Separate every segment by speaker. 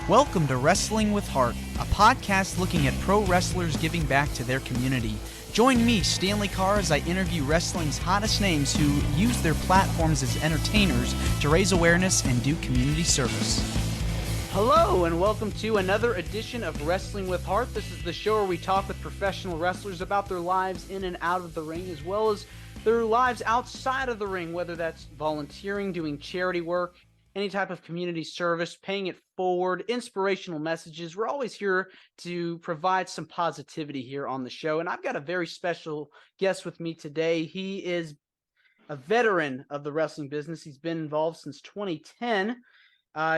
Speaker 1: Welcome to Wrestling with Heart, a podcast looking at pro wrestlers giving back to their community. Join me, Stanley Carr, as I interview wrestling's hottest names who use their platforms as entertainers to raise awareness and do community service. Hello, and welcome to another edition of Wrestling with Heart. This is the show where we talk with professional wrestlers about their lives in and out of the ring, as well as their lives outside of the ring, whether that's volunteering, doing charity work, any type of community service, paying it forward, inspirational messages. We're always here to provide some positivity here on the show. And I've got a very special guest with me today. He is a veteran of the wrestling business. He's been involved since 2010.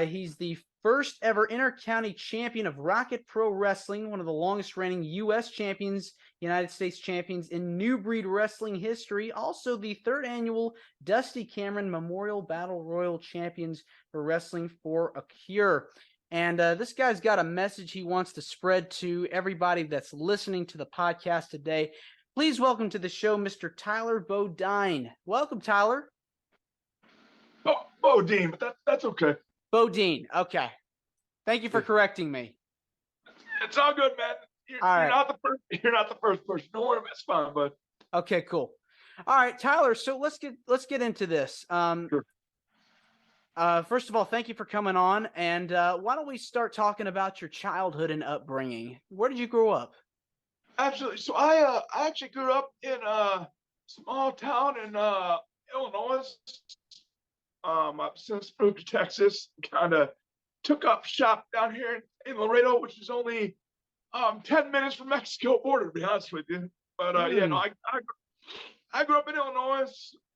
Speaker 1: He's the first ever inter-county champion of Rocket Pro Wrestling, one of the longest reigning U.S. champions, United States champions in New Breed Wrestling history. Also the third annual Dusty Cameron Memorial Battle Royal Champions for Wrestling for a Cure. And this guy's got a message he wants to spread to everybody that's listening to the podcast today. Please welcome to the show, Mr. Tyler Bodine. Welcome, Tyler.
Speaker 2: Oh, Bodine, but that's okay.
Speaker 1: Bodine. Okay. Thank you for correcting me.
Speaker 2: It's all good, man. You're not the first person. Don't worry, it's fine, bud.
Speaker 1: Okay, cool. All right, Tyler. So let's get into this.
Speaker 2: Sure.
Speaker 1: First of all, thank you for coming on. And why don't we start talking about your childhood and upbringing? Where did you grow up?
Speaker 2: Absolutely. So I actually grew up in a small town in Illinois. I since moved to Texas, kind of took up shop down here in Laredo, which is only 10 minutes from Mexico border, to be honest with you. But I grew up in Illinois.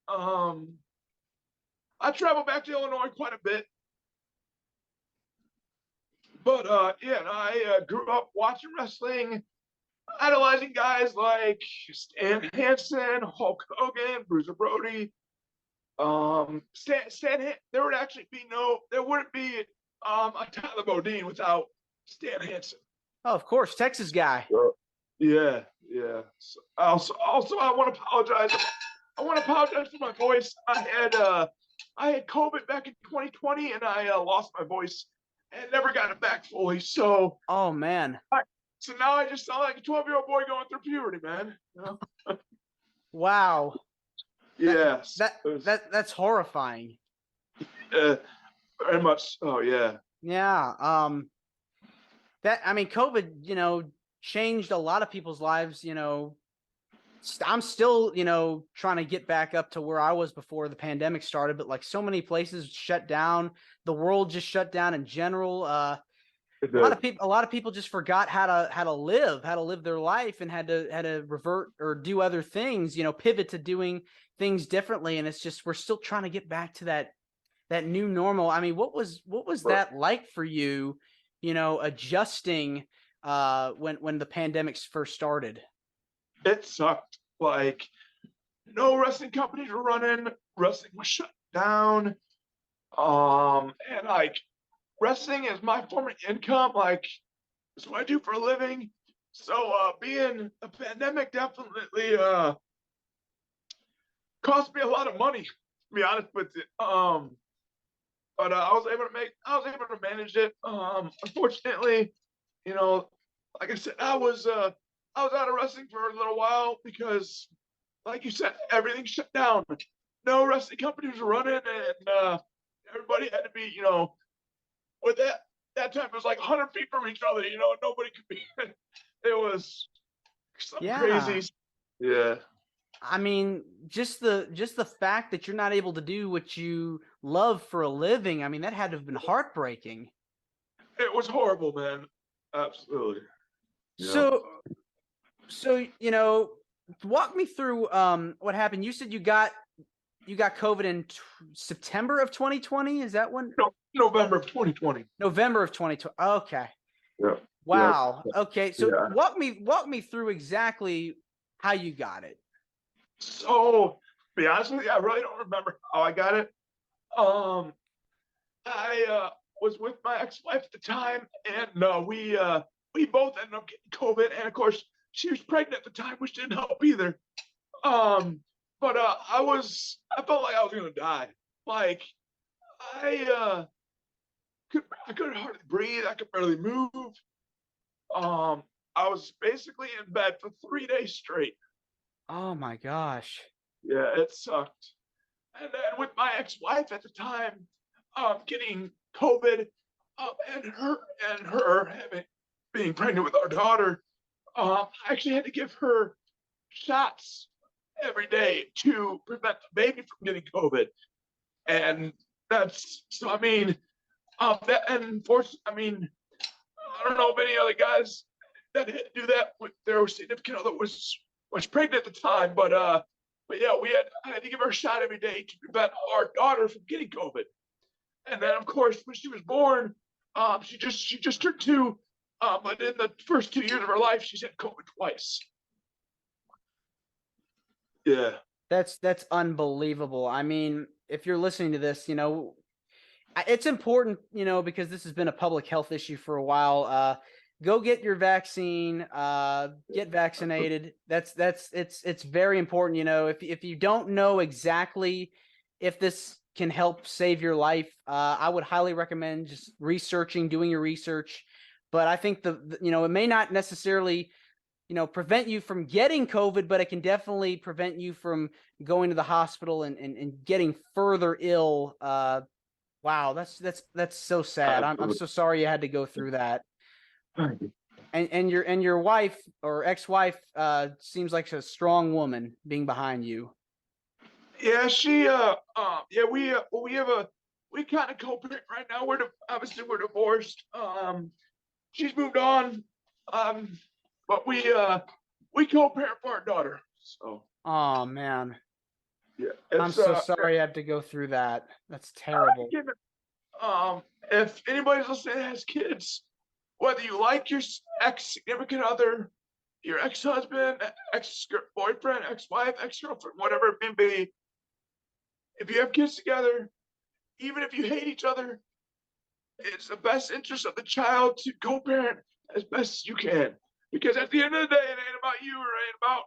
Speaker 2: I travel back to Illinois quite a bit. But I grew up watching wrestling, idolizing guys like Stan Hansen, Hulk Hogan, Bruiser Brody. There wouldn't be a Tyler Bodine without Stan Hansen.
Speaker 1: Oh, of course, Texas guy.
Speaker 2: Yeah. So also, I want to apologize. I want to apologize for my voice. I had COVID back in 2020, and I lost my voice and never got it back fully. So,
Speaker 1: oh man.
Speaker 2: So now I just sound like a 12-year-old boy going through puberty, man. You know?
Speaker 1: Wow.
Speaker 2: Yes.
Speaker 1: That's horrifying.
Speaker 2: Very much so, yeah.
Speaker 1: Yeah. COVID, changed a lot of people's lives. I'm still, trying to get back up to where I was before the pandemic started, but like so many places shut down, the world just shut down in general. A lot of people just forgot how to live their life, and had to revert or do other things, pivot to doing things differently. And it's just, we're still trying to get back to that new normal. I mean, what was that like for you, adjusting when the pandemic first started?
Speaker 2: It sucked. Like, no wrestling companies were running, wrestling was shut down. And like, wrestling is my form of income. Like, it's what I do for a living. So being a pandemic definitely cost me a lot of money, to be honest with you. But I was able to manage it. Unfortunately, like I said, I was out of wrestling for a little while because, like you said, everything shut down. No wrestling companies were running, and everybody had to be, with that time it was like 100 feet from each other. Nobody could be. It was something crazy. Yeah.
Speaker 1: I mean, just the fact that you're not able to do what you love for a living, I mean, that had to have been heartbreaking.
Speaker 2: It was horrible, man. Absolutely.
Speaker 1: Yeah. So walk me through what happened. You said you got COVID in September of 2020. Is that when?
Speaker 2: No, November of 2020.
Speaker 1: November of 2020. Okay.
Speaker 2: Yeah.
Speaker 1: Wow.
Speaker 2: Yeah.
Speaker 1: Okay. So walk me through exactly how you got it.
Speaker 2: So, to be honest with you, I really don't remember how I got it. I was with my ex-wife at the time, and we both ended up getting COVID, and of course, she was pregnant at the time, which didn't help either. But I felt like I was gonna die. Like, I could hardly breathe. I could barely move. Um, I was basically in bed for 3 days straight.
Speaker 1: Oh my gosh.
Speaker 2: Yeah, it sucked. And then with my ex-wife at the time, getting COVID, and her having being pregnant with our daughter, I actually had to give her shots every day to prevent the baby from getting COVID. And that's so. I mean, that and force. I mean, I don't know if any other guys that had to do that with their significant other was pregnant at the time, but yeah, I had to give her a shot every day to prevent our daughter from getting COVID. And then, of course, when she was born, she just turned 2. But in the first 2 years of her life, she's had COVID twice. Yeah.
Speaker 1: That's unbelievable. I mean, if you're listening to this, it's important, because this has been a public health issue for a while. Go get your vaccine, get vaccinated. It's very important. If you don't know exactly if this can help save your life, I would highly recommend just doing your research. But I think it may not necessarily, prevent you from getting COVID, but it can definitely prevent you from going to the hospital and getting further ill. Wow, that's so sad. I'm so sorry you had to go through that. And your wife or ex-wife seems like a strong woman being behind you.
Speaker 2: Yeah, yeah, we kind of co-parent right now. Obviously we're divorced. She's moved on. But we co-parent for our daughter. So.
Speaker 1: Oh man.
Speaker 2: Yeah,
Speaker 1: I'm so sorry I had to go through that. That's terrible.
Speaker 2: If anybody's listening that has kids, whether you like your ex-significant other, your ex-husband, ex-boyfriend, ex-wife, ex-girlfriend, whatever it may be, if you have kids together, even if you hate each other, it's the best interest of the child to co-parent as best as you can. Because at the end of the day, it ain't about you or it ain't about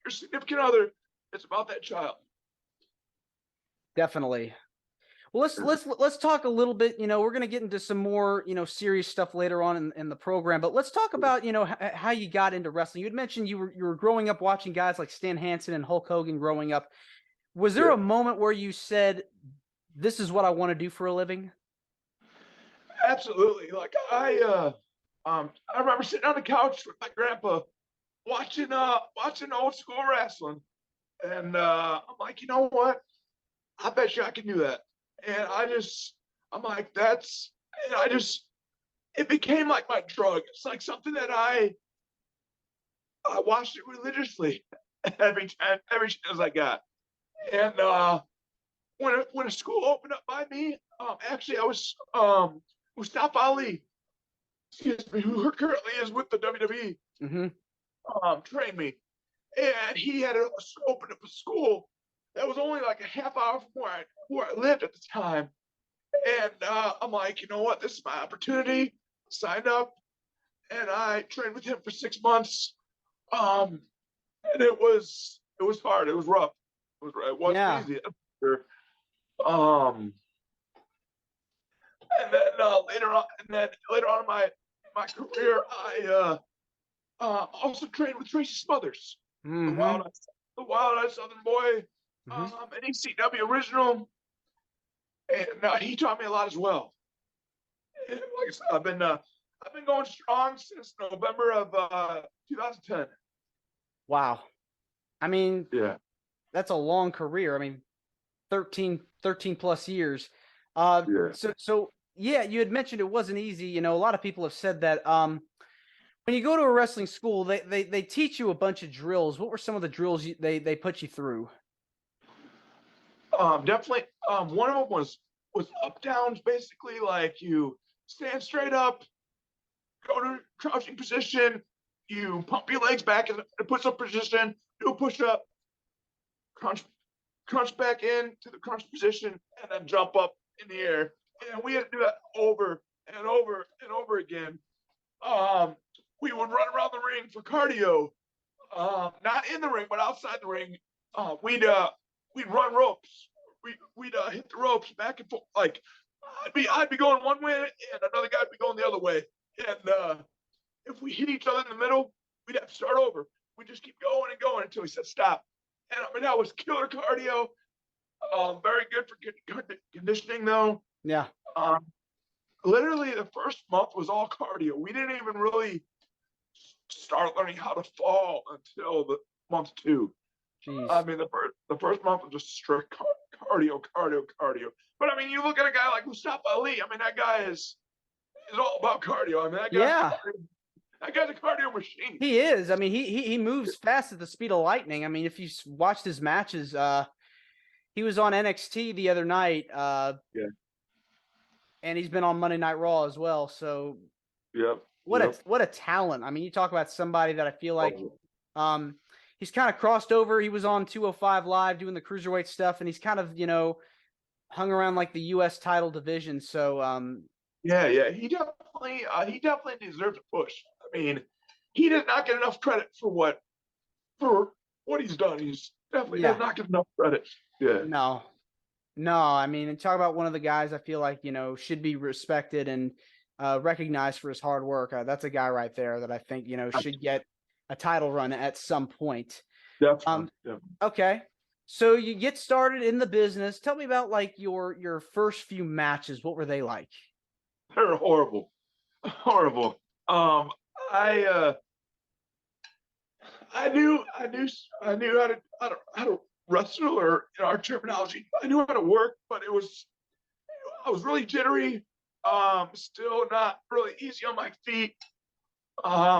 Speaker 2: your significant other. It's about that child.
Speaker 1: Definitely. Well, let's talk a little bit. We're going to get into some more serious stuff later on in the program. But let's talk about how you got into wrestling. You had mentioned you were growing up watching guys like Stan Hansen and Hulk Hogan growing up. Was there a moment where you said, "This is what I want to do for a living"?
Speaker 2: Absolutely. Like I remember sitting on the couch with my grandpa watching old school wrestling, and I'm like, you know what? I bet you I can do that. And I'm like, it became like my drug. It's like something that I watched it religiously every chance I got. And when a school opened up by me, actually I was Mustafa Ali, excuse me, who currently is with the WWE, trained me, and he had opened up a school that was only like a half hour from where I lived at the time. And I'm like, you know what? This is my opportunity. Signed up, and I trained with him for 6 months. And it was hard. It was rough. It wasn't easy. Sure. And then later on in my career, I also trained with Tracy Smothers, the Wild Eyed Southern Boy, an ECW original, and he taught me a lot as well. And like I said, I've been going strong since November of 2010.
Speaker 1: Wow. I mean,
Speaker 2: yeah,
Speaker 1: that's a long career. I mean, 13 plus years. So yeah, you had mentioned it wasn't easy. A lot of people have said that when you go to a wrestling school, they teach you a bunch of drills. What were some of the drills they put you through?
Speaker 2: Definitely. One of them was up downs, basically like you stand straight up, go to crouching position, you pump your legs back in a push-up position, do a push-up, crunch back in to the crunch position, and then jump up in the air. And we had to do that over and over and over again. We would run around the ring for cardio, not in the ring, but outside the ring. We'd run ropes. We'd hit the ropes back and forth, like I'd be going one way and another guy'd be going the other way. And if we hit each other in the middle, we'd have to start over. We just keep going and going until he said stop. And I mean that was killer cardio. Very good for conditioning though.
Speaker 1: Yeah.
Speaker 2: Um, Literally the first month was all cardio. We didn't even really start learning how to fall until the month two.
Speaker 1: Jeez.
Speaker 2: I mean, the first month was just strict cardio, cardio, cardio. But I mean, you look at a guy like Mustafa Ali. I mean, that guy is all about cardio. I mean,
Speaker 1: Yeah.
Speaker 2: that guy's a cardio machine.
Speaker 1: He is. I mean, he moves fast at the speed of lightning. I mean, if you watched his matches, he was on NXT the other night.
Speaker 2: Yeah.
Speaker 1: And he's been on Monday Night Raw as well. So,
Speaker 2: Yep.
Speaker 1: what a talent. I mean, you talk about somebody that I feel like, he's kind of crossed over. He was on 205 Live doing the cruiserweight stuff, and he's kind of, hung around like the U.S. title division. So,
Speaker 2: yeah. He definitely deserves a push. I mean, he does not get enough credit for what he's done. He's definitely does not get enough credit. Yeah.
Speaker 1: No. I mean, talk about one of the guys I feel like, should be respected and recognized for his hard work. That's a guy right there that I think, should get a title run at some point.
Speaker 2: Definitely.
Speaker 1: Okay. So you get started in the business. Tell me about like your first few matches. What were they like?
Speaker 2: They're horrible. Horrible. I knew how to wrestle, or in our terminology, I knew how to work, but I was really jittery. Still not really easy on my feet.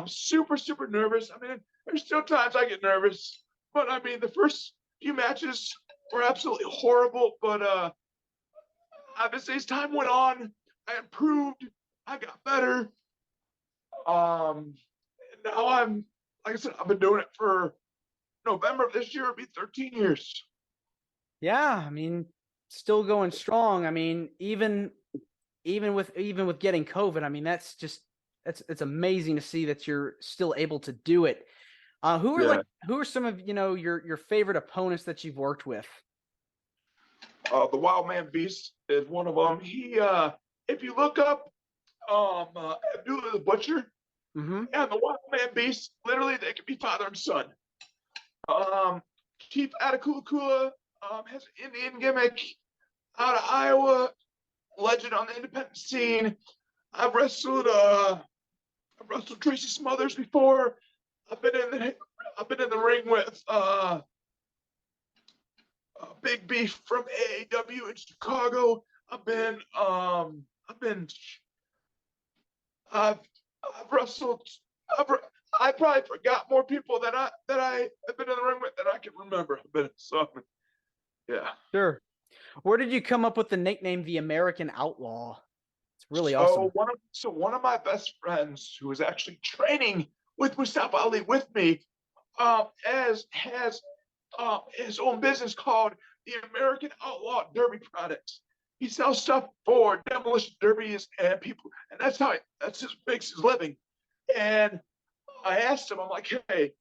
Speaker 2: Super, super nervous. I mean, there's still times I get nervous, but I mean, the first few matches were absolutely horrible. But obviously, as time went on, I improved. I got better. Now like I said, I've been doing it for November of this year. It'll be 13 years.
Speaker 1: Yeah, I mean, still going strong. I mean, even with getting COVID, I mean, it's amazing to see that you're still able to do it. Who are some of your favorite opponents that you've worked with?
Speaker 2: The Wild Man Beast is one of them. He, if you look up Abdullah the Butcher and the Wild Man Beast, literally they could be father and son. Chief Atakulakula has an Indian gimmick out of Iowa, legend on the independent scene. I've wrestled Tracy Smothers before. I've been in the ring with Big Beef from AAW in Chicago. I've wrestled. I probably forgot more people that I have been in the ring with than I can remember. Yeah.
Speaker 1: Sure. Where did you come up with the nickname the American Outlaw? It's really awesome.
Speaker 2: One of my best friends, who was actually training with Mustafa Ali with me, has his own business called the American Outlaw Derby Products. He sells stuff for demolition derbies and people, and that's just makes his living. And I asked him, I'm like, hey,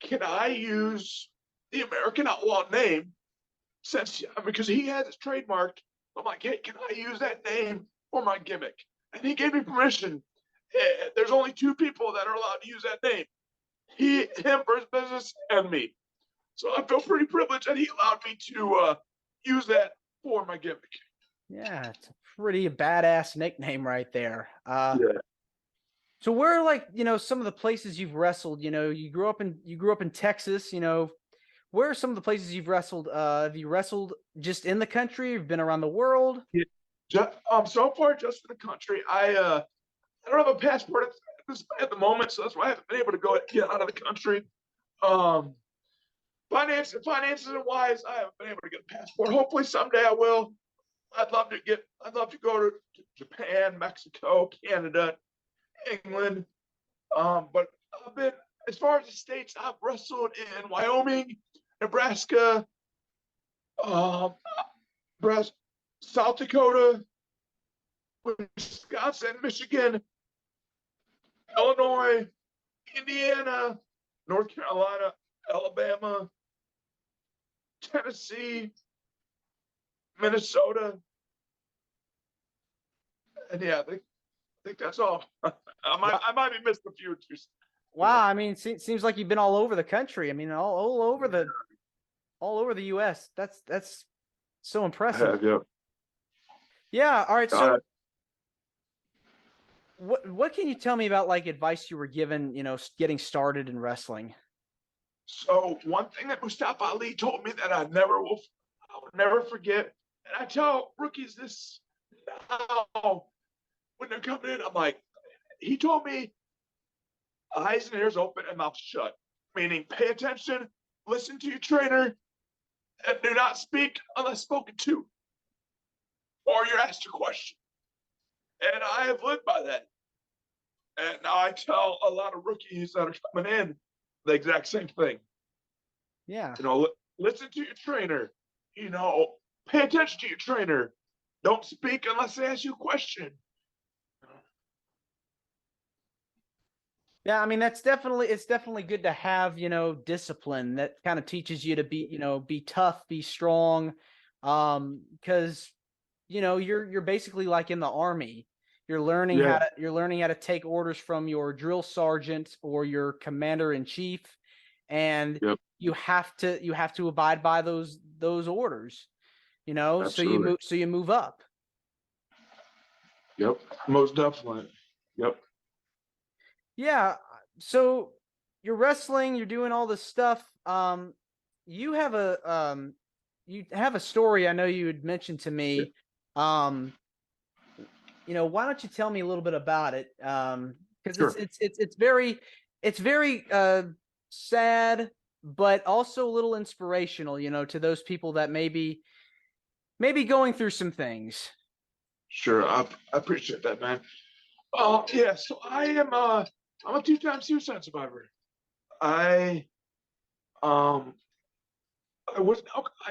Speaker 2: can I use the American Outlaw name because he has it trademarked? I'm like, hey, can I use that name for my gimmick? And he gave me permission. There's only two people that are allowed to use that name. Him for his business, and me. So I feel pretty privileged that he allowed me to use that for my gimmick.
Speaker 1: Yeah, it's a pretty badass nickname right there.
Speaker 2: Yeah.
Speaker 1: So where are some of the places you've wrestled? You grew up in Texas. Where are some of the places you've wrestled? Have you wrestled just in the country? You've been around the world?
Speaker 2: Yeah. So far just in the country. I don't have a passport at the moment, so that's why I haven't been able to get out of the country. Finances and wise, I haven't been able to get a passport. Hopefully someday I will. I'd love to go to Japan, Mexico, Canada, England. But as far as the states, I've wrestled in Wyoming, Nebraska, South Dakota, Wisconsin, Michigan, Illinois, Indiana, North Carolina, Alabama, Tennessee, Minnesota, And yeah, I think that's all.
Speaker 3: Wow,
Speaker 2: I might have missed a few or two.
Speaker 3: wow. I mean, seems like you've been all over the country. I mean, all over the U.S. That's so impressive.
Speaker 2: Yeah.
Speaker 3: Yeah. All right.
Speaker 2: Uh,
Speaker 3: So what can you tell me about like advice you were given, getting started in wrestling?
Speaker 2: so one thing that Mustafa Ali told me that I'll never forget, and I tell rookies this now when they're coming in, I'm like, he told me eyes and ears open and mouth shut, meaning pay attention, listen to your trainer, and do not speak unless spoken to, or you're asked a question. And I have lived by that. And now I tell a lot of rookies that are coming in the exact same thing.
Speaker 3: Yeah.
Speaker 2: Listen to your trainer. Pay attention to your trainer. Don't speak unless they ask you a question.
Speaker 3: Yeah, I mean it's definitely good to have, discipline that kind of teaches you to be tough, be strong. Because you're basically like in the army.
Speaker 2: Yeah,
Speaker 3: You're learning how to take orders from your drill sergeant or your commander in chief, and
Speaker 2: yep,
Speaker 3: you have to abide by those orders,
Speaker 2: absolutely.
Speaker 3: so you move up.
Speaker 2: Yep, most definitely. Yep.
Speaker 3: Yeah. So you're wrestling, you're doing all this stuff. You have a story I know you had mentioned to me. Um, why don't you tell me a little bit about it? Because
Speaker 2: Sure.
Speaker 3: it's very sad, but also a little inspirational, to those people that maybe going through some things.
Speaker 2: Sure. I appreciate that, man. Yeah, so I'm a two-time suicide survivor. I um I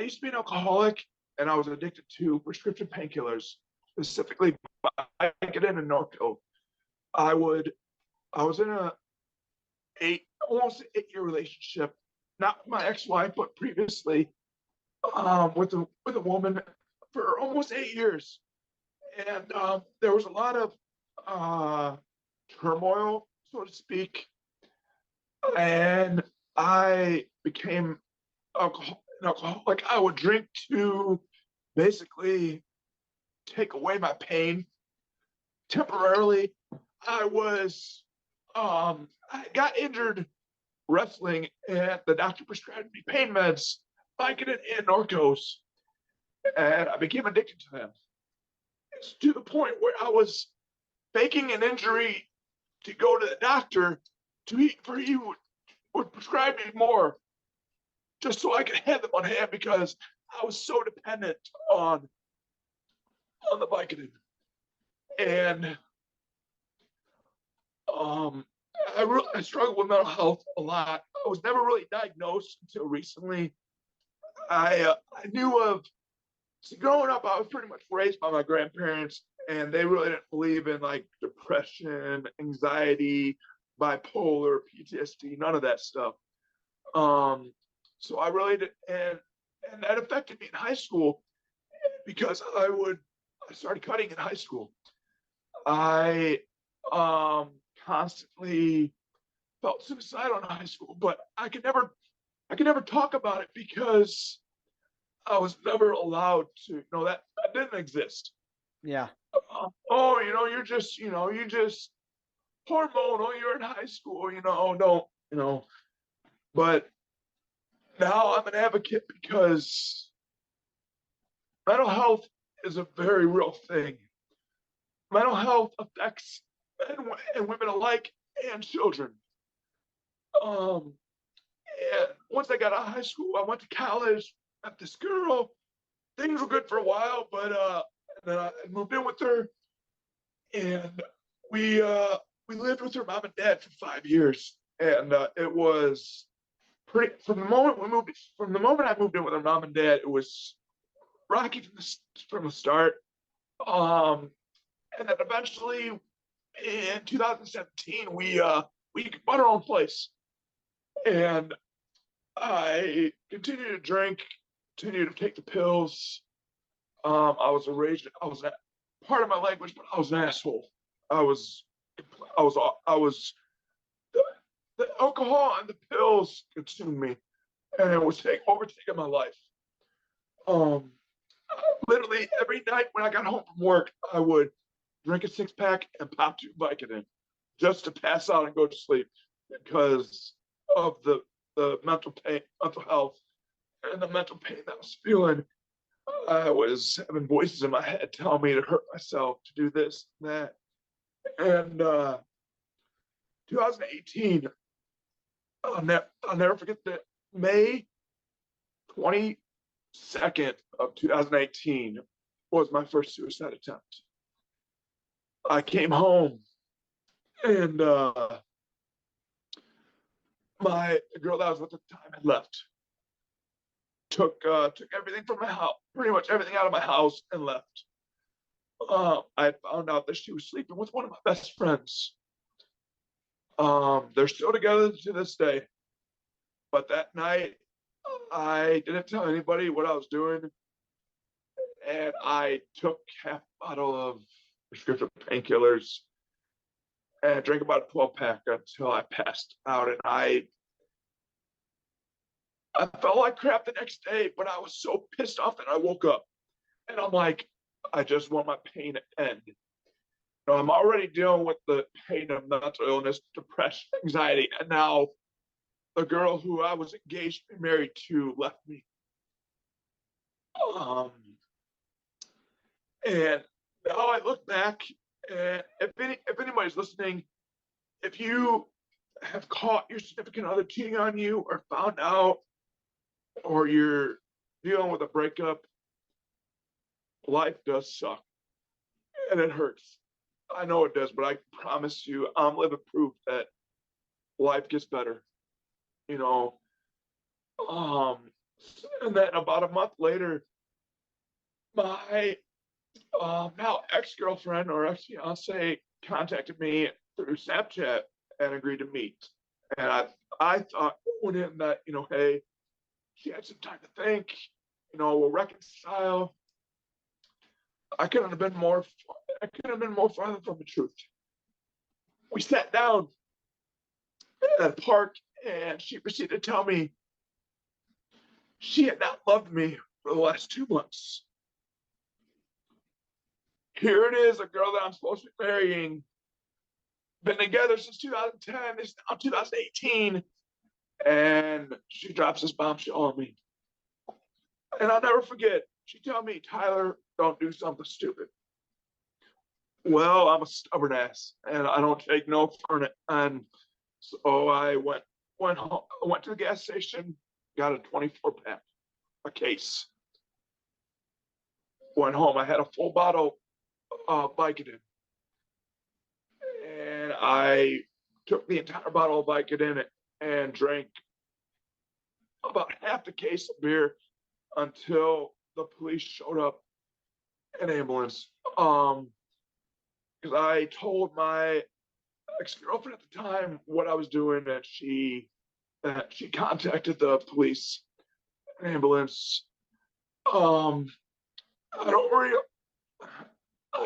Speaker 2: used to be an alcoholic, and I was addicted to prescription painkillers, specifically Vicodin and Norco. I would I was in a almost 8 year relationship, not with my ex-wife, but previously, with a woman for almost 8 years. And there was a lot of uh turmoil, so to speak. And I became an alcoholic. I would drink to basically take away my pain temporarily. I was, I got injured wrestling, and the doctor prescribed me pain meds, Vicodin and Norcos, and I became addicted to them. It's to the point where I was faking an injury to go to the doctor for he would prescribe me more just so I could have them on hand because I was so dependent on on the Vicodin. And um, I struggled with mental health a lot. I was never really diagnosed until recently. I knew of so growing up. I was pretty much raised by my grandparents, and they really didn't believe in like depression, anxiety, bipolar, PTSD, none of that stuff. Um, so I really did, and that affected me in high school because I started cutting in high school. I constantly felt suicidal in high school, but I could never talk about it because I was never allowed to. That didn't exist.
Speaker 3: Yeah.
Speaker 2: Oh, you just hormonal. You're in high school. Don't But now I'm an advocate because mental health is a very real thing. Mental health affects men and women alike and children. Um, and once I got out of high school, I went to college, met this girl. Things were good for a while, but then I moved in with her, and we uh, we lived with her mom and dad for 5 years, and it was pretty. From the moment I moved in with her mom and dad, it was rocky from the start. Um, and then eventually, in 2017, we bought our own place, and I continued to drink, continued to take the pills. I was part of my language, but I was an asshole. I was, I was, the, the alcohol and the pills consumed me, and it was overtaking my life. Um, Literally every night when I got home from work, I would drink a 6-pack and pop 2 Vicodin just to pass out and go to sleep because of the mental pain, mental health, and the mental pain that I was feeling. I was having voices in my head telling me to hurt myself, to do this and that. And 2018, I'll never forget that May 22nd of 2018 was my first suicide attempt. I came home and my girl that I was with at the time had left. Took everything from my house, pretty much everything out of my house, and left. I found out that she was sleeping with one of my best friends. They're still together to this day. But that night, I didn't tell anybody what I was doing, and I took half a bottle of prescription painkillers and drank about a 12-pack until I passed out. And I felt like crap the next day, but I was so pissed off that I woke up and I'm like, I just want my pain to end. You know, I'm already dealing with the pain of mental illness, depression, anxiety, and now the girl who I was engaged and married to left me. And now I look back, and if anybody's listening, if you have caught your significant other cheating on you or found out, or you're dealing with a breakup, life does suck and it hurts. I know it does, but I promise you, I'm living proof that life gets better. You know, and then about a month later, my now ex-girlfriend or ex-fiance contacted me through Snapchat and agreed to meet. And I thought going in that, you know, hey, she had some time to think, you know, we'll reconcile. I couldn't have been more farther from the truth. We sat down at a park and she proceeded to tell me she had not loved me for the last 2 months. Here it is, a girl that I'm supposed to be marrying, been together since 2010, it's now 2018, and she drops this bombshell on me. And I'll never forget, she told me, Tyler, don't do something stupid. Well, I'm a stubborn ass, and I don't take no for it. And so I went home, went to the gas station, got a 24-pack, a case. Went home, I had a full bottle of Vicodin. And I took the entire bottle of Vicodin and drank about half the case of beer until the police showed up, an ambulance. Because I told my ex-girlfriend at the time what I was doing, and she contacted the police, an ambulance. I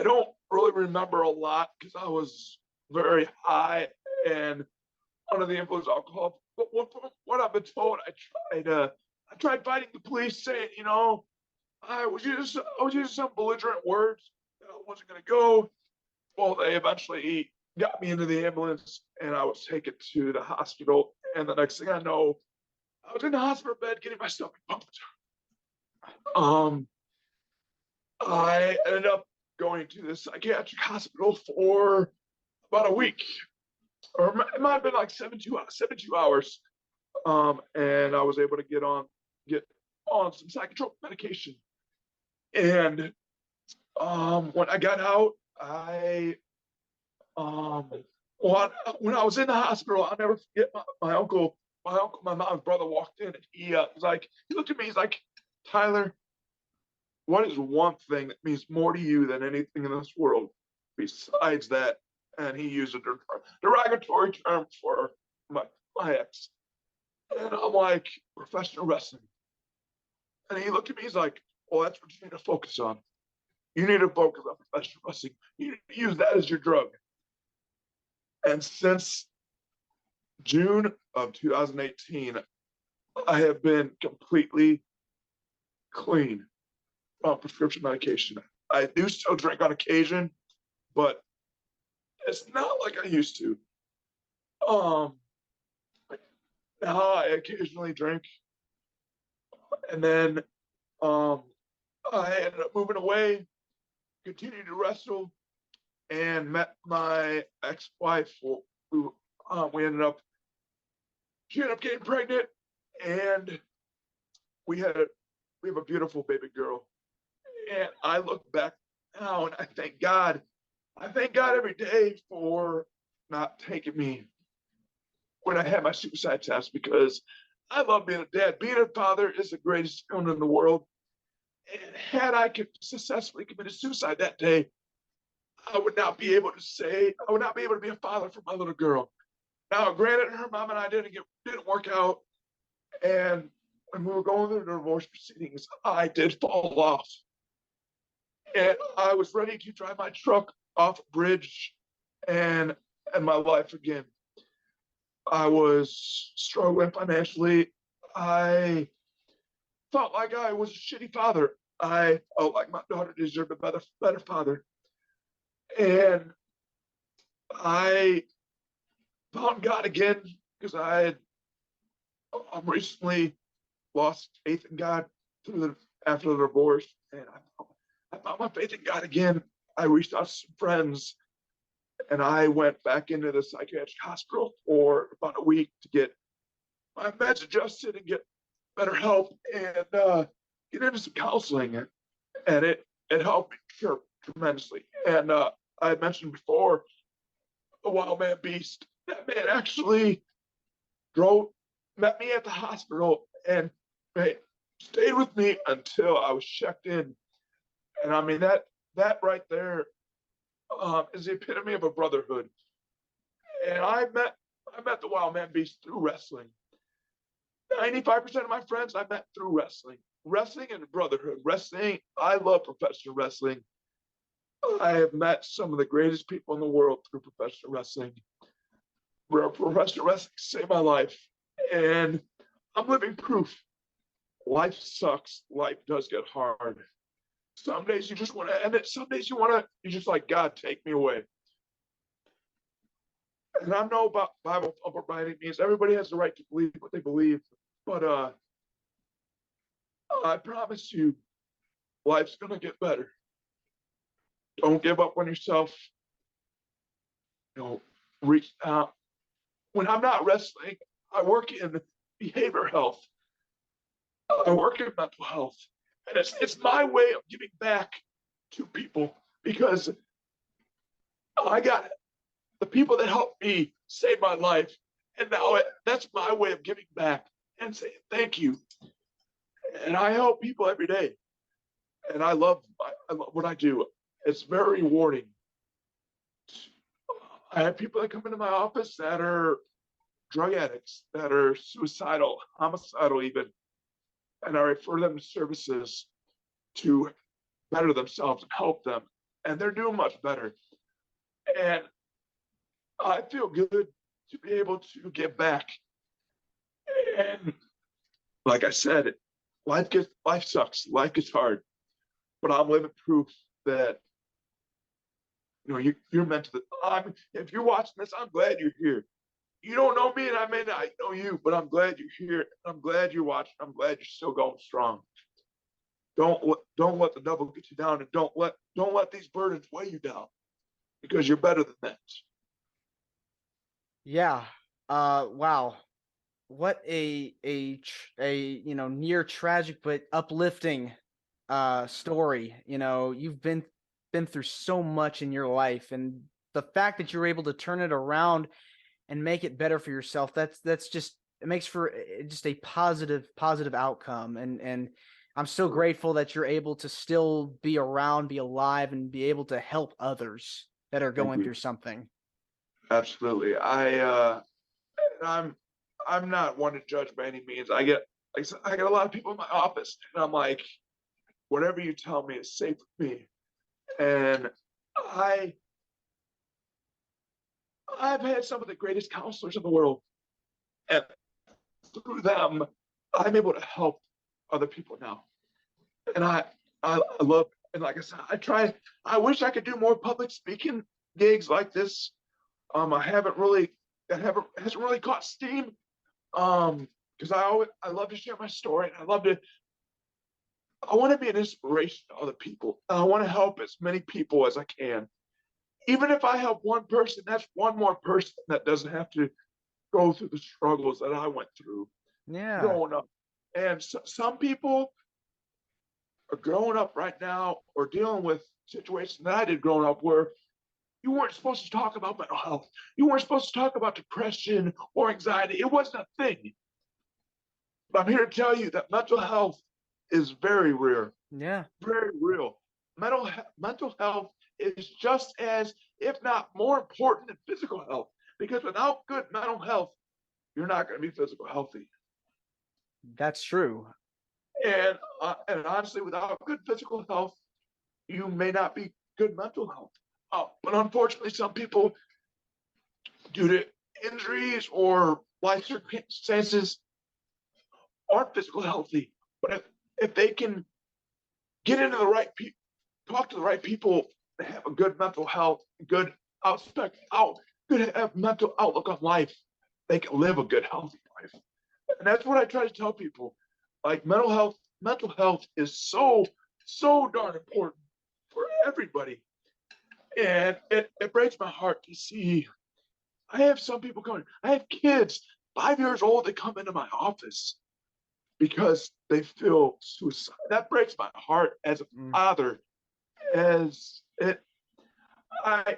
Speaker 2: don't really remember a lot because I was very high and under the influence of alcohol. But what I've been told, I tried fighting the police, saying, you know, I was using some belligerent words that I wasn't going to go. Well, they eventually got me into the ambulance, and I was taken to the hospital. And the next thing I know, I was in the hospital bed getting my stomach pumped. I ended up going to the psychiatric hospital for about a week, or it might have been like 72 hours. And I was able to get on some psychotropic medication. And when I got out, when I was in the hospital, I'll never forget my uncle, my mom's brother walked in, and he looked at me, he's like, Tyler, what is one thing that means more to you than anything in this world besides that? And he used a derogatory term for my ex. And I'm like, professional wrestling. And he looked at me, he's like, well, that's what you need to focus on. You need to focus on professional wrestling. You need to use that as your drug. And since June of 2018, I have been completely clean from prescription medication. I do still drink on occasion, but it's not like I used to. Um, Now I occasionally drink, and then I ended up moving away, continued to wrestle, and met my ex-wife. Who we ended up, she ended up getting pregnant, and we have a beautiful baby girl. And I look back now, and I thank God. I thank God every day for not taking me when I had my suicide test, because I love being a dad. Being a father is the greatest feeling in the world. And had I successfully committed suicide that day, I would not be able to be a father for my little girl. Now, granted, her mom and I didn't work out, and when we were going through the divorce proceedings, I did fall off, and I was ready to drive my truck off a bridge and end my life again. I was struggling financially. I felt like I was a shitty father. I felt like my daughter deserved a better father. And I found God again because I recently lost faith in God after the divorce. And I found my faith in God again. I reached out to some friends, and I went back into the psychiatric hospital for about a week to get my meds adjusted and get better help, and get into some counseling, and it helped me tremendously. And I had mentioned before, the Wild Man Beast. That man actually met me at the hospital, and stayed with me until I was checked in. And I mean that right there is the epitome of a brotherhood. And I met the Wild Man Beast through wrestling. 95% of my friends I met through wrestling. Wrestling and brotherhood. Wrestling, I love professional wrestling. I have met some of the greatest people in the world through professional wrestling. Professional wrestling saved my life. And I'm living proof. Life sucks. Life does get hard. Some days you just want to end it. Some days you're just like, God, take me away. And I know about Bible thumper by any means. Everybody has the right to believe what they believe. But I promise you, life's going to get better. Don't give up on yourself. Reach out. When I'm not wrestling, I work in behavioral health. I work in mental health. And it's my way of giving back to people, because I got the people that helped me save my life. And now that's my way of giving back and saying thank you. And I help people every day. And I love what I do. It's very rewarding. I have people that come into my office that are drug addicts, that are suicidal, homicidal even, and I refer them to services to better themselves and help them. And they're doing much better. And I feel good to be able to give back. And like I said, life sucks. Life gets hard. But I'm living proof that you're meant to. If you're watching this, I'm glad you're here. You don't know me, and I may not know you, but I'm glad you're here. I'm glad you're watching. I'm glad you're still going strong. Don't let the devil get you down, and don't let these burdens weigh you down, because you're better than that.
Speaker 3: Yeah. Wow. What a near tragic but uplifting story. You've been through so much in your life, and the fact that you're able to turn it around and make it better for yourself, that's just, it makes for just a positive outcome. And I'm so grateful that you're able to still be around, be alive, and be able to help others that are going through something.
Speaker 2: Absolutely. I'm not one to judge by any means. I get a lot of people in my office, and I'm like, whatever you tell me is safe with me. And I I've had some of the greatest counselors in the world, and through them, I'm able to help other people now. And I love, and like I said, I wish I could do more public speaking gigs like this. I haven't really, that haven't hasn't really caught steam. Because I love to share my story, and I want to be an inspiration to other people. I want to help as many people as I can. Even if I help one person, that's one more person that doesn't have to go through the struggles that I went through
Speaker 3: Yeah.
Speaker 2: growing up. And some people are growing up right now or dealing with situations that I did growing up where you weren't supposed to talk about mental health. You weren't supposed to talk about depression or anxiety. It wasn't a thing. But I'm here to tell you that mental health is very rare,
Speaker 3: Yeah.
Speaker 2: very real. Mental health is just as, if not more important than physical health. Because without good mental health, you're not going to be physical healthy.
Speaker 3: That's true.
Speaker 2: And honestly, without good physical health, you may not be good mental health. But unfortunately, some people, due to injuries or life circumstances, aren't physically healthy. But if they can get into the right people, talk to the right people, have a good mental health, good good have mental outlook on life, they can live a good, healthy life. And that's what I try to tell people. Like mental health is so darn important for everybody. And it breaks my heart to see. I have some people coming. I have kids 5 years old that come into my office because they feel suicide. That breaks my heart as a father. As it, I,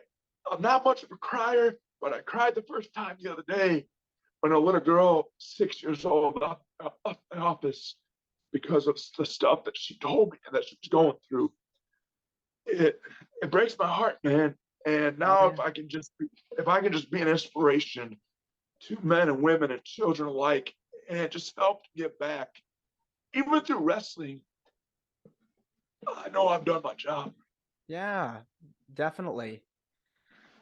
Speaker 2: I'm not much of a crier, but I cried the first time the other day when a little girl, 6 years old, left my office because of the stuff that she told me and that she was going through. It breaks my heart, man. And now
Speaker 3: Yeah.
Speaker 2: if I can just be an inspiration to men and women and children alike, and just help to give back, even through wrestling, I know I've done my job.
Speaker 3: Yeah, definitely.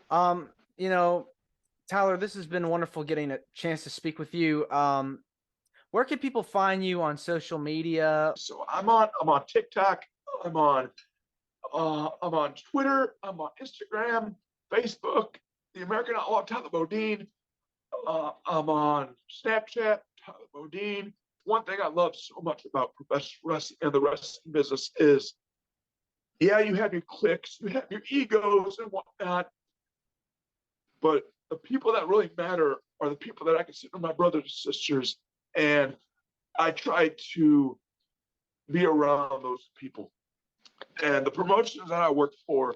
Speaker 3: Um, you know, Tyler, this has been wonderful getting a chance to speak with you. Where can people find you on social media?
Speaker 2: So I'm on TikTok, I'm on I'm on Twitter, I'm on Instagram, Facebook, the American Outlaw Tyler Bodine. I'm on Snapchat, Tyler Bodine. One thing I love so much about professional wrestling and the wrestling business is, yeah, you have your cliques, you have your egos and whatnot, but the people that really matter are the people that I consider my brothers and sisters. And I try to be around those people. And the promotions that I work for,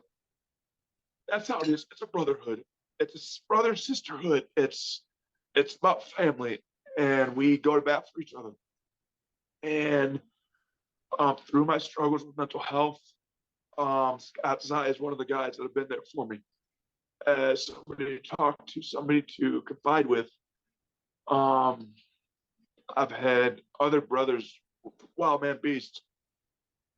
Speaker 2: that's how it is. It's a brotherhood. It's a brother sisterhood. It's about family, and we go to bat for each other. And through my struggles with mental health, Scott Zai is one of the guys that have been there for me as somebody to talk to, somebody to confide with. Um, I've had other brothers. Wild Man Beast,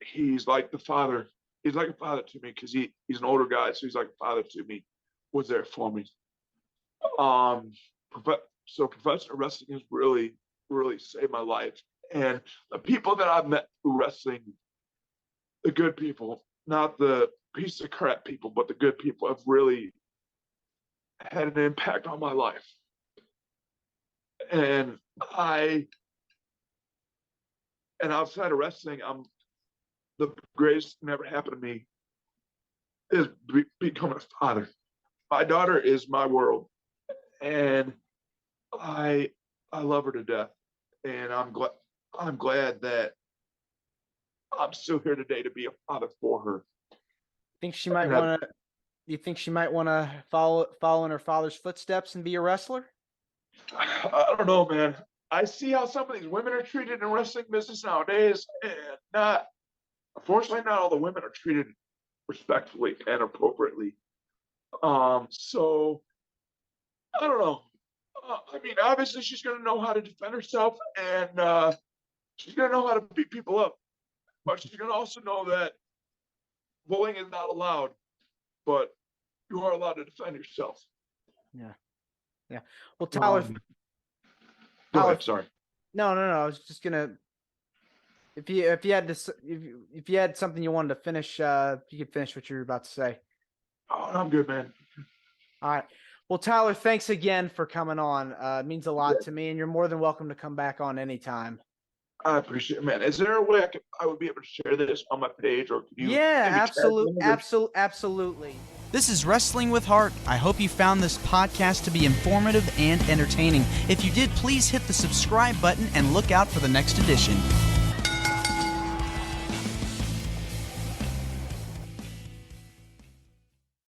Speaker 2: he's like the father. He's like a father to me because he's an older guy, so he's like a father to me. Was there for me. Um, so professional wrestling has really saved my life. And the people that I've met through wrestling, the good people, not the piece of crap people, but the good people, have really had an impact on my life. And outside of wrestling, the greatest thing that ever happened to me is becoming a father. My daughter is my world, and I I love her to death, and I'm glad that I'm still here today to be a father for her.
Speaker 3: Think she might
Speaker 2: And
Speaker 3: want to? You think she might want to follow in her father's footsteps and be a wrestler?
Speaker 2: I don't know, man. I see how some of these women are treated in wrestling business nowadays, and unfortunately, not all the women are treated respectfully and appropriately. So I don't know. I mean, obviously, she's going to know how to defend herself, and she's going to know how to beat people up. But she's going to also know that bullying is not allowed, but you are allowed to defend yourself.
Speaker 3: Yeah. Well, Tyler,
Speaker 2: Go
Speaker 3: Tyler,
Speaker 2: ahead, sorry.
Speaker 3: no. I was just gonna. If you had this, if you had something you wanted to finish, you could finish what you were about to say.
Speaker 2: Oh, I'm good, man.
Speaker 3: All right. Well, Tyler, thanks again for coming on. It means a lot to me, and you're more than welcome to come back on anytime.
Speaker 2: I appreciate it, man. Is there a way I would be able to share this on my page, or could you?
Speaker 3: Yeah,
Speaker 2: maybe tag me in or-
Speaker 3: absolutely.
Speaker 1: This is Wrestling with Heart. I hope you found this podcast to be informative and entertaining. If you did, please hit the subscribe button and look out for the next edition.